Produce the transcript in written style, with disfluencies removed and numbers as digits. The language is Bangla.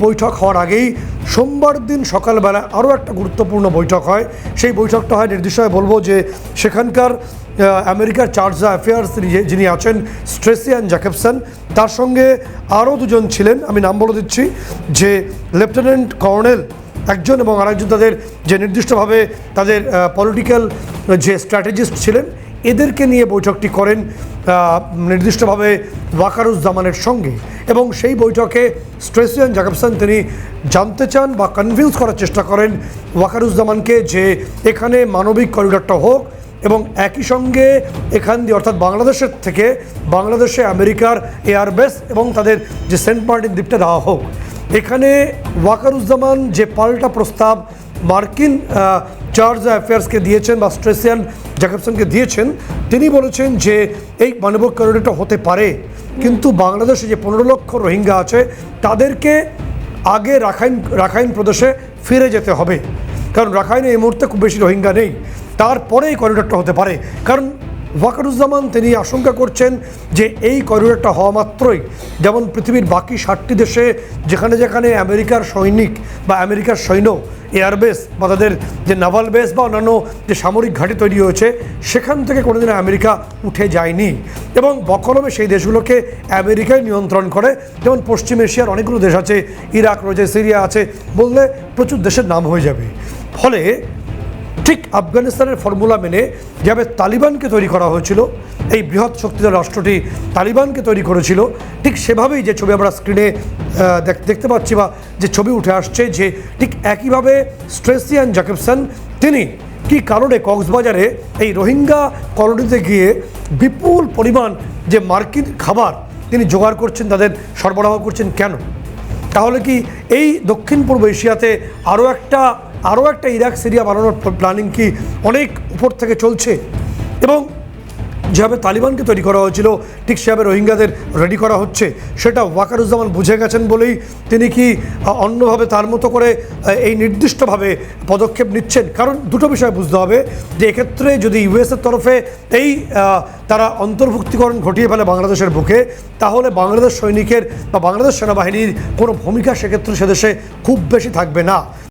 বৈঠক হওয়ার আগেই সোমবার দিন সকালবেলা আরও একটা গুরুত্বপূর্ণ বৈঠক হয়। সেই বৈঠকটা হয় নির্দিষ্টভাবে বলবো যে সেখানকার আমেরিকার চার্জ অ্যাফেয়ার্স যিনি আছেন স্ট্রেসিয়ান জ্যাকবসন, তার সঙ্গে আরও দুজন ছিলেন, আমি নাম বলে দিচ্ছি, যে লেফটেন্যান্ট কর্নেল একজন এবং আরেকজন তাদের যে নির্দিষ্টভাবে তাদের পলিটিক্যাল যে স্ট্র্যাটেজিস্ট ছিলেন, এদেরকে নিয়ে বৈঠকটি করেন নির্দিষ্টভাবে ওয়াকারুজ্জামানের সঙ্গে। এবং সেই বৈঠকে স্ট্রেসিয়ান জ্যাকবসন তিনি জানতে চান বা কনভিন্স করার চেষ্টা করেন ওয়াকারুজ্জামানকে যে এখানে মানবিক করিডরটা হোক এবং একই সঙ্গে এখান দিয়ে অর্থাৎ বাংলাদেশের থেকে বাংলাদেশে আমেরিকার এয়ারবেস এবং তাদের যে সেন্ট মার্টিন দ্বীপটা দেওয়া হোক। এখানে ওয়াকারুজ্জামান যে পাল্টা প্রস্তাব মার্কিন চার্জ অ্যাফেয়ার্সকে দিয়েছেন বা স্ট্রেসিয়ান জ্যাকবসনকে দিয়েছেন, তিনি বলেছেন যে এই মানবিক করিডরটা হতে পারে, কিন্তু বাংলাদেশে যে 15 লক্ষ রোহিঙ্গা আছে তাদেরকে আগে রাখাইন প্রদেশে ফিরে যেতে হবে, কারণ রাখাইনে এই মুহূর্তে খুব বেশি রোহিঙ্গা নেই। তারপরে এই করিডরটা হতে পারে, কারণ ওয়াকারুজ্জামান তিনি আশঙ্কা করছেন যে এই করিডরটা হওয়া মাত্রই যেমন পৃথিবীর বাকি 60টি দেশে যেখানে যেখানে আমেরিকার সৈনিক বা আমেরিকার সৈন্য এয়ারবেস বা তাদের যে নাভাল বেস বা অন্যান্য যে সামরিক ঘাঁটি তৈরি হয়েছে সেখান থেকে কোনোদিন আমেরিকা উঠে যায়নি এবং বকলমে সেই দেশগুলোকে আমেরিকায় নিয়ন্ত্রণ করে। যেমন পশ্চিম এশিয়ার অনেকগুলো দেশ আছে, ইরাক রয়েছে, সিরিয়া আছে, বললে প্রচুর দেশের নাম হয়ে যাবে। ফলে ঠিক আফগানিস্তানের ফর্মুলা মেনে যেভাবে তালিবানকে তৈরি করা হয়েছিল, এই বৃহৎ শক্তিধর রাষ্ট্রটি তালিবানকে তৈরি করেছিল, ঠিক সেভাবেই যে ছবি আমরা স্ক্রিনে দেখতে পাচ্ছি বা যে ছবি উঠে আসছে, যে ঠিক একইভাবে স্ট্রেসিয়ান জ্যাকবসন তিনি কী কারণে কক্সবাজারে এই রোহিঙ্গা কলোনিতে গিয়ে বিপুল পরিমাণ যে মার্কিন খাবার তিনি জোগাড় করছেন, তাদের সরবরাহ করছেন কেন? তাহলে কি এই দক্ষিণ পূর্ব এশিয়াতে আরও একটা ইরাক সিরিয়া বানানোর প্ল্যানিং কি অনেক উপর থেকে চলছে? এবং যেভাবে তালিবানকে তৈরি করা হয়েছিল ঠিক সেভাবে রোহিঙ্গাদের রেডি করা হচ্ছে, সেটা ওয়াকারুজ্জামান বুঝে গেছেন বলেই তিনি কি অন্যভাবে তার মতো করে এই নির্দিষ্টভাবে পদক্ষেপ নিচ্ছেন? কারণ দুটো বিষয় বুঝতে হবে, যে এক্ষেত্রে যদি ইউএসের তরফে এই তারা অন্তর্ভুক্তিকরণ ঘটিয়ে ফেলে বাংলাদেশের বুকে, তাহলে বাংলাদেশ সৈনিকের বা বাংলাদেশ সেনাবাহিনীর কোনো ভূমিকা সেক্ষেত্রে সে দেশে খুব বেশি থাকবে না।